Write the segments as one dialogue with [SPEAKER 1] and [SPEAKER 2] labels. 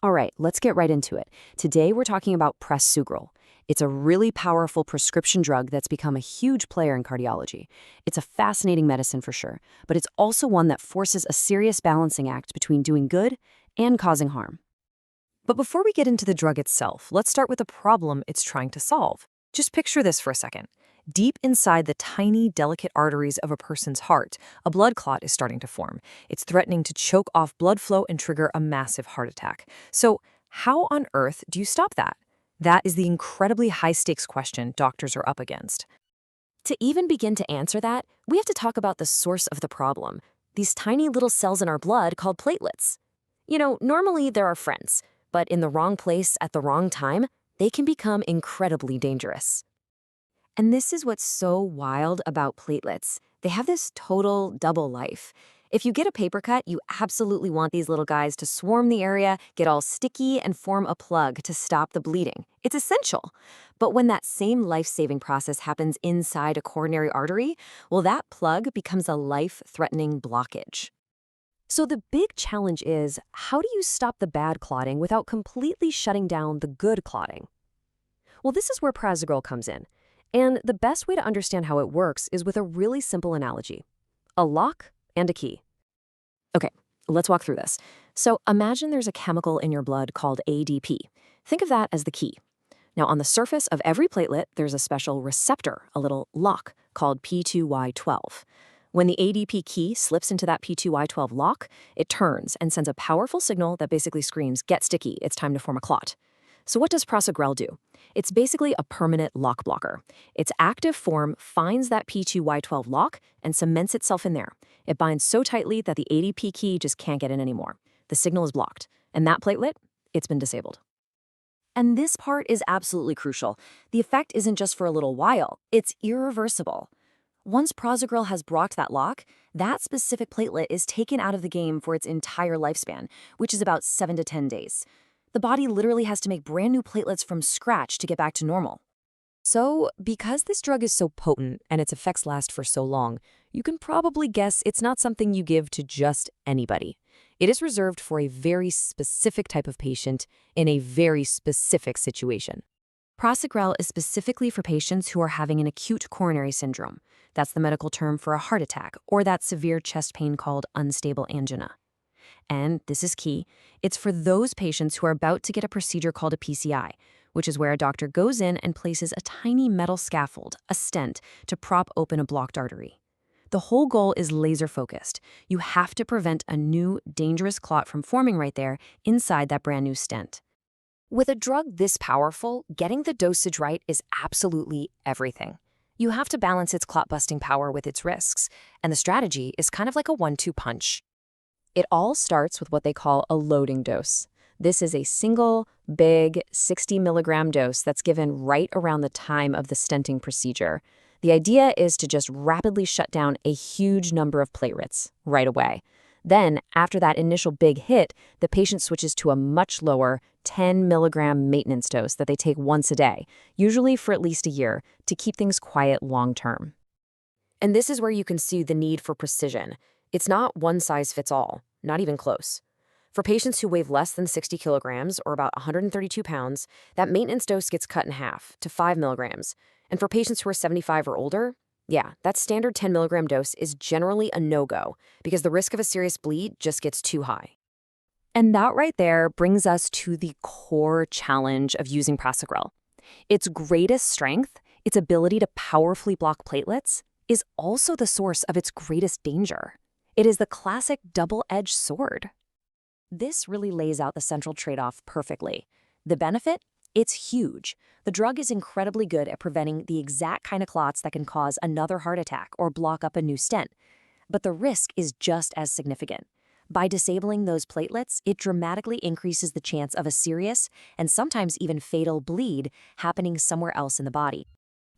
[SPEAKER 1] All right, let's get right into it. Today we're talking about Prasugrel. It's a really powerful prescription drug that's become a huge player in cardiology. It's a fascinating medicine for sure, but it's also one that forces a serious balancing act between doing good and causing harm.
[SPEAKER 2] But before we get into the drug itself, let's start with the problem it's trying to solve. Just picture this for a second. Deep inside the tiny, delicate arteries of a person's heart, a blood clot is starting to form. It's threatening to choke off blood flow and trigger a massive heart attack. So, how on earth do you stop that? That is the incredibly high-stakes question doctors are up against.
[SPEAKER 1] To even begin to answer that, we have to talk about the source of the problem, these tiny little cells in our blood called platelets. Normally they're our friends, but in the wrong place at the wrong time, they can become incredibly dangerous. And this is what's so wild about platelets. They have this total double life. If you get a paper cut, you absolutely want these little guys to swarm the area, get all sticky, and form a plug to stop the bleeding. It's essential. But when that same life-saving process happens inside a coronary artery, well, that plug becomes a life-threatening blockage. So the big challenge is, how do you stop the bad clotting without completely shutting down the good clotting? Well, this is where Prasugrel comes in. And the best way to understand how it works is with a really simple analogy: a lock and a key. Okay, let's walk through this. So imagine there's a chemical in your blood called ADP. Think of that as the key. Now, on the surface of every platelet, there's a special receptor, a little lock, called P2Y12. When the ADP key slips into that P2Y12 lock, it turns and sends a powerful signal that basically screams, "Get sticky, it's time to form a clot." So what does Prasugrel do? It's basically a permanent lock blocker. Its active form finds that P2Y12 lock and cements itself in there. It binds so tightly that the ADP key just can't get in anymore. The signal is blocked, and that platelet, it's been disabled. And this part is absolutely crucial. The effect isn't just for a little while, it's irreversible. Once Prasugrel has blocked that lock, that specific platelet is taken out of the game for its entire lifespan, which is about 7 to 10 days. The body literally has to make brand new platelets from scratch to get back to normal.
[SPEAKER 2] So, because this drug is so potent and its effects last for so long, you can probably guess it's not something you give to just anybody. It is reserved for a very specific type of patient in a very specific situation.
[SPEAKER 1] Prasugrel is specifically for patients who are having an acute coronary syndrome. That's the medical term for a heart attack or that severe chest pain called unstable angina. And this is key, it's for those patients who are about to get a procedure called a PCI, which is where a doctor goes in and places a tiny metal scaffold, a stent, to prop open a blocked artery. The whole goal is laser-focused. You have to prevent a new, dangerous clot from forming right there inside that brand new stent. With a drug this powerful, getting the dosage right is absolutely everything. You have to balance its clot-busting power with its risks, and the strategy is kind of like a 1-2 punch. It all starts with what they call a loading dose. This is a single, big, 60 milligram dose that's given right around the time of the stenting procedure. The idea is to just rapidly shut down a huge number of platelets right away. Then, after that initial big hit, the patient switches to a much lower 10 milligram maintenance dose that they take once a day, usually for at least a year, to keep things quiet long term. And this is where you can see the need for precision. It's not one size fits all, not even close. For patients who weigh less than 60 kilograms, or about 132 pounds, that maintenance dose gets cut in half to 5 milligrams. And for patients who are 75 or older, that standard 10 milligram dose is generally a no-go because the risk of a serious bleed just gets too high. And that right there brings us to the core challenge of using Prasugrel. Its greatest strength, its ability to powerfully block platelets, is also the source of its greatest danger. It is the classic double-edged sword. This really lays out the central trade-off perfectly. The benefit? It's huge. The drug is incredibly good at preventing the exact kind of clots that can cause another heart attack or block up a new stent. But the risk is just as significant. By disabling those platelets, it dramatically increases the chance of a serious and sometimes even fatal bleed happening somewhere else in the body.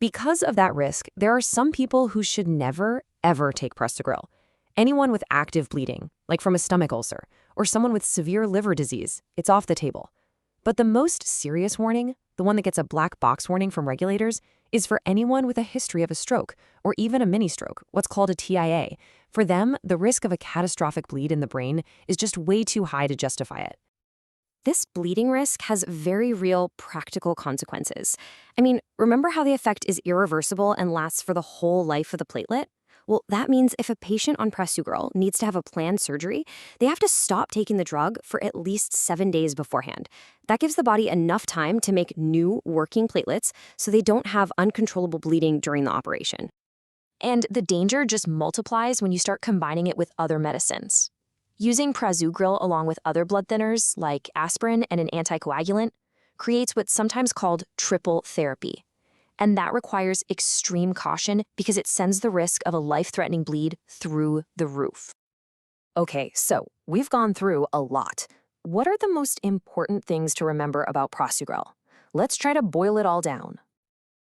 [SPEAKER 1] Because of that risk, there are some people who should never, ever take Prasugrel. Anyone with active bleeding, like from a stomach ulcer, or someone with severe liver disease, it's off the table. But the most serious warning, the one that gets a black box warning from regulators, is for anyone with a history of a stroke, or even a mini-stroke, what's called a TIA. For them, the risk of a catastrophic bleed in the brain is just way too high to justify it. This bleeding risk has very real practical consequences. I mean, remember how the effect is irreversible and lasts for the whole life of the platelet? Well, that means if a patient on Prasugrel needs to have a planned surgery, they have to stop taking the drug for at least 7 days beforehand. That gives the body enough time to make new working platelets so they don't have uncontrollable bleeding during the operation. And the danger just multiplies when you start combining it with other medicines. Using Prasugrel along with other blood thinners, like aspirin and an anticoagulant, creates what's sometimes called triple therapy. And that requires extreme caution because it sends the risk of a life-threatening bleed through the roof.
[SPEAKER 2] Okay, so we've gone through a lot. What are the most important things to remember about Prasugrel? Let's try to boil it all down.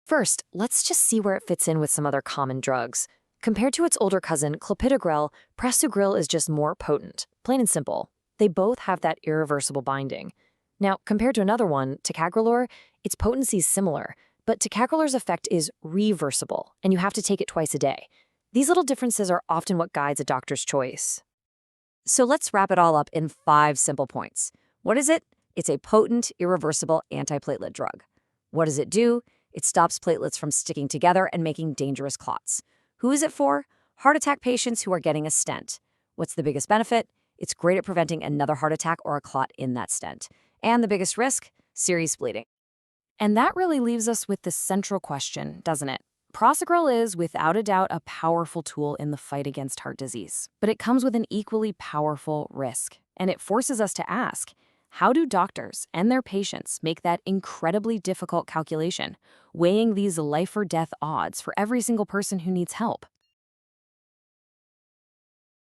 [SPEAKER 2] First, let's just see where it fits in with some other common drugs. Compared to its older cousin, clopidogrel, Prasugrel is just more potent, plain and simple. They both have that irreversible binding. Now, compared to another one, ticagrelor, its potency is similar, but ticagrelor's effect is reversible, and you have to take it twice a day. These little differences are often what guides a doctor's choice.
[SPEAKER 1] So let's wrap it all up in 5 simple points. What is it? It's a potent, irreversible antiplatelet drug. What does it do? It stops platelets from sticking together and making dangerous clots. Who is it for? Heart attack patients who are getting a stent. What's the biggest benefit? It's great at preventing another heart attack or a clot in that stent. And the biggest risk? Serious bleeding. And that really leaves us with the central question, doesn't it? Prasugrel is, without a doubt, a powerful tool in the fight against heart disease. But it comes with an equally powerful risk. And it forces us to ask, how do doctors and their patients make that incredibly difficult calculation, weighing these life-or-death odds for every single person who needs help?